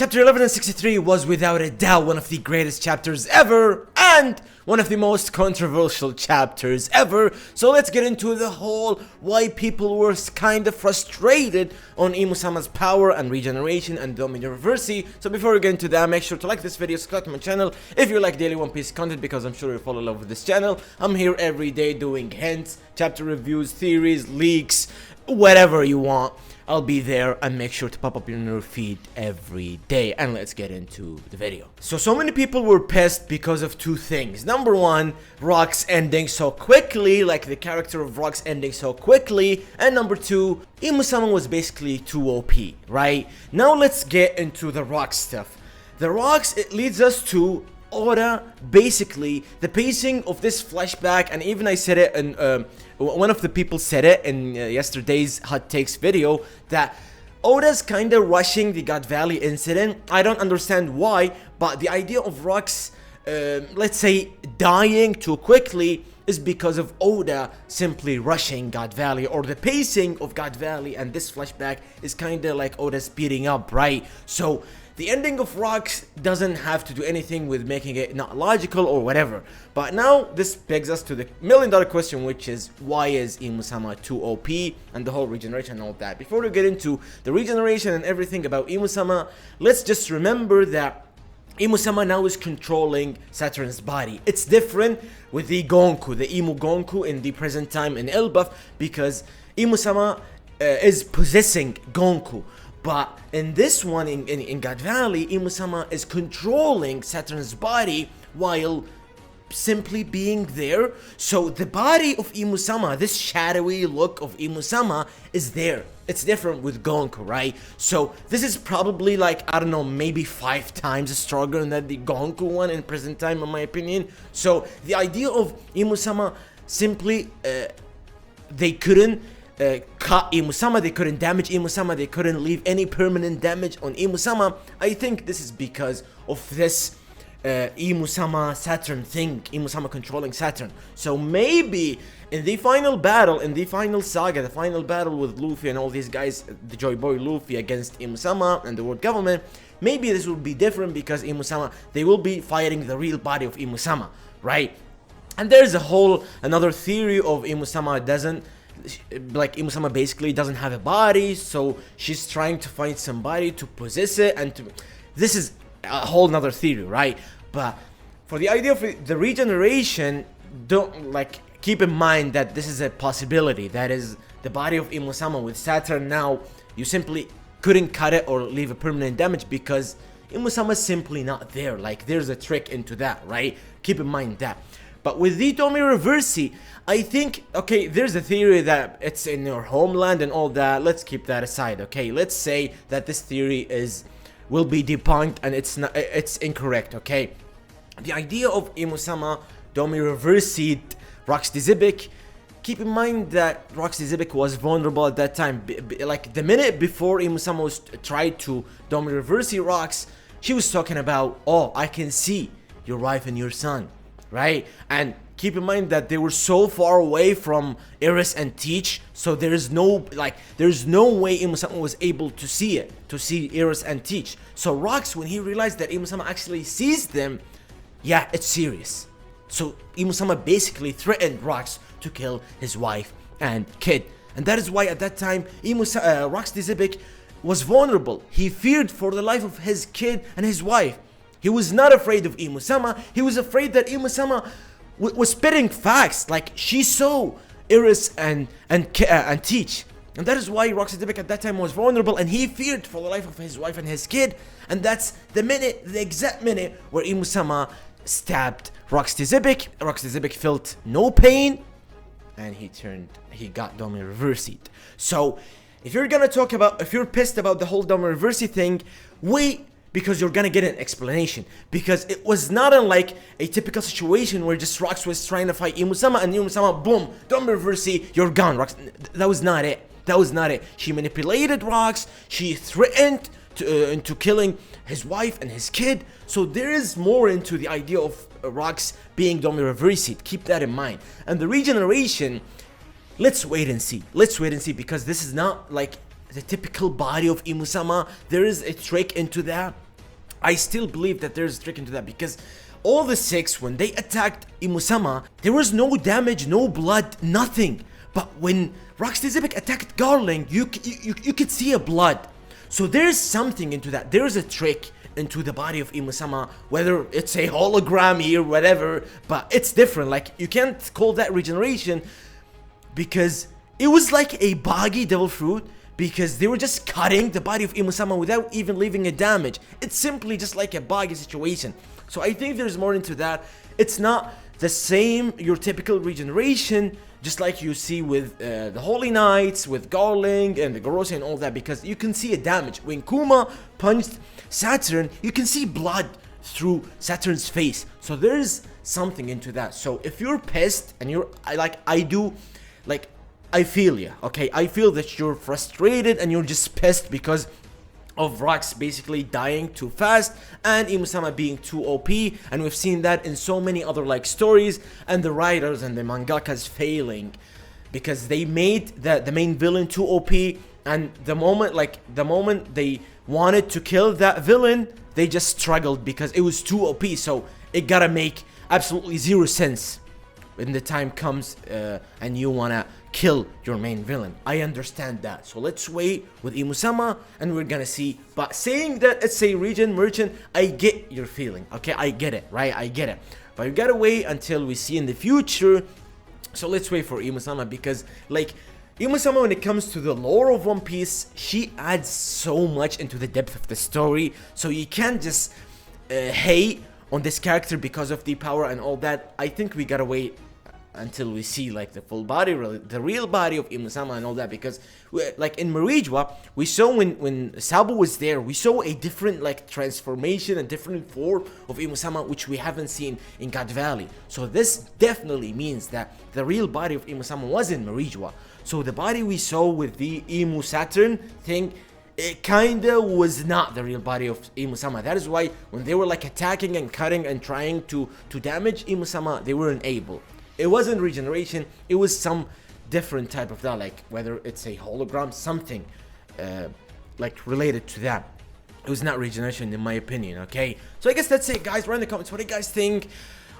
Chapter 11 and 63 was without a doubt one of the greatest chapters ever and one of the most controversial chapters ever. So let's get into the whole why people were kind of frustrated on Imusama's power and regeneration and Dominareversi. So before we get into that, make sure to like this video, subscribe to my channel if you like daily One Piece content, because I'm sure you'll fall in love with this channel. I'm here every day doing hints, chapter reviews, theories, leaks, whatever you want. I'll be there, and make sure to pop up in your feed every day. And let's get into the video. So many people were pissed because of two things. Number one, Rock's ending so quickly, like the character of Rock's ending so quickly. And number two, Imusama was basically too OP, right? Now let's get into the Rock stuff. The Rocks, it leads us to Oda. Basically, the pacing of this flashback, and even I said it in one of the people said it in yesterday's hot takes video, that Oda's kind of rushing the God Valley incident. I don't understand why, but the idea of Rock's let's say dying too quickly is because of Oda simply rushing God Valley, or the pacing of God Valley, and this flashback is kind of like Oda speeding up, right? So the ending of Rocks doesn't have to do anything with making it not logical or whatever. But now this begs us to the million-dollar question, which is, why is Imusama too OP and the whole regeneration and all that? Before we get into the regeneration and everything about Imusama, let's just remember that Imusama now is controlling Saturn's body. It's different with the Gonku, the Imu Gonku in the present time in Elbaf, because Imusama is possessing Gonku. But in this one, in God Valley, Imusama is controlling Saturn's body while simply being there. So the body of Imusama, this shadowy look of Imusama, is there. It's different with Gonku, right? So this is probably like, I don't know, maybe 5 times stronger than the Gonku one in present time, in my opinion. So the idea of Imusama simply, they couldn't cut Imusama, they couldn't damage Imusama, they couldn't leave any permanent damage on Imusama. I think this is because of this Imusama Saturn thing, Imusama controlling Saturn. So maybe in the final battle, in the final saga, the final battle with Luffy and all these guys, the Joy Boy Luffy against Imusama and the world government, maybe this will be different because Imusama, they will be fighting the real body of Imusama, right? And there's a whole another theory of Imusama doesn't, like, Imusama basically doesn't have a body, so she's trying to find somebody to possess it, and this is a whole nother theory, right? But for the idea of the regeneration, don't, like, keep in mind that this is a possibility. That is the body of Imusama with Saturn. Now you simply couldn't cut it or leave a permanent damage because Imusama is simply not there. Like, there's a trick into that, right? Keep in mind that. But with the Dominareversi, I think, okay, there's a theory that it's in your homeland and all that. Let's keep that aside, okay? Let's say that this theory will be debunked and it's incorrect, okay? The idea of Imusama Dominareversi Rox Dizibik, keep in mind that Rox Dizibik was vulnerable at that time. Like, the minute before Imusama was tried to Dominareversi Rox, she was talking about, oh, I can see your wife and your son, right? And keep in mind that they were so far away from Eris and Teach, so there's no way Imusama was able to see it, to see Eris and Teach. So Rox, when he realized that Imusama actually sees them, yeah, it's serious. So Imusama basically threatened Rox to kill his wife and kid, and that is why at that time Rox Dizibik was vulnerable. He feared for the life of his kid and his wife. He was not afraid of Imusama. He was afraid that Imusama was spitting facts, like she saw Eris and Teach, and that is why Rox Dizibik at that time was vulnerable, and he feared for the life of his wife and his kid. And that's the exact minute where Imusama stabbed Rox Dizibik. Rox Dizibik felt no pain, and he got Dominareversi. So if you're gonna talk about, if you're pissed about the whole Dominareversi thing, wait, because you're gonna get an explanation. Because it was not unlike a typical situation where just Rox was trying to fight Imusama, and Imusama, boom, Dominareversi, you're gone, Rox. That was not it. That was not it. She manipulated Rox. She threatened into killing his wife and his kid. So there is more into the idea of Rox being Dominareversi. Keep that in mind. And the regeneration, let's wait and see. Let's wait and see, because this is not like the typical body of Imusama. There is a trick into that. I still believe that there's a trick into that, because all the 6, when they attacked Imusama, there was no damage, no blood, nothing. But when Rocksteady Zebek attacked Garling, you could see a blood. So there's something into that. There's a trick into the body of Imusama, whether it's a hologram here, whatever, but it's different. Like, you can't call that regeneration, because it was like a buggy devil fruit, because they were just cutting the body of Imusama without even leaving a damage. It's simply just like a buggy situation. So I think there's more into that. It's not the same, your typical regeneration, just like you see with the Holy Knights, with Garling and the Gorosei and all that, because you can see a damage. When Kuma punched Saturn, you can see blood through Saturn's face. So there's something into that. So if you're pissed and I feel you, okay? I feel that you're frustrated and you're just pissed because of Rox basically dying too fast and Imusama being too OP, and we've seen that in so many other like stories, and the writers and the mangakas failing because they made the main villain too OP, and the moment they wanted to kill that villain, they just struggled because it was too OP. So it gotta make absolutely zero sense when the time comes and you wanna kill your main villain. I understand that. So let's wait with Imusama and we're gonna see. But saying that it's a regen merchant, I get your feeling, okay? I get it, right? I get it. But you gotta wait until we see in the future. So let's wait for Imusama, because like Imusama, when it comes to the lore of One Piece, she adds so much into the depth of the story. So you can't just hate on this character because of the power and all that. I think we gotta wait until we see like the full body, the real body of Imusama and all that, because like in Marijwa, we saw when Sabo was there, we saw a different like transformation and different form of Imusama, which we haven't seen in God Valley. So this definitely means that the real body of Imusama was in Marijwa. So the body we saw with the Imu Saturn thing, it kinda was not the real body of Imusama. That is why when they were like attacking and cutting and trying to damage Imusama, they weren't able. It wasn't regeneration, it was some different type of that, like whether it's a hologram, something like related to that. It was not regeneration in my opinion, okay? So I guess that's it, guys. Write in the comments, what do you guys think?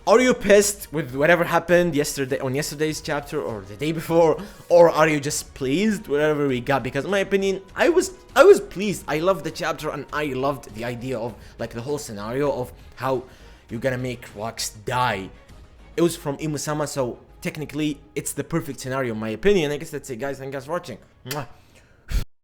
Are you pissed with whatever happened yesterday on yesterday's chapter or the day before, or are you just pleased whatever we got? Because in my opinion, I was pleased. I loved the chapter and I loved the idea of like the whole scenario of how you're gonna make Rox die. It was from Imusama, so technically it's the perfect scenario in my opinion. I guess that's it, guys. Thank you guys for watching. Mwah.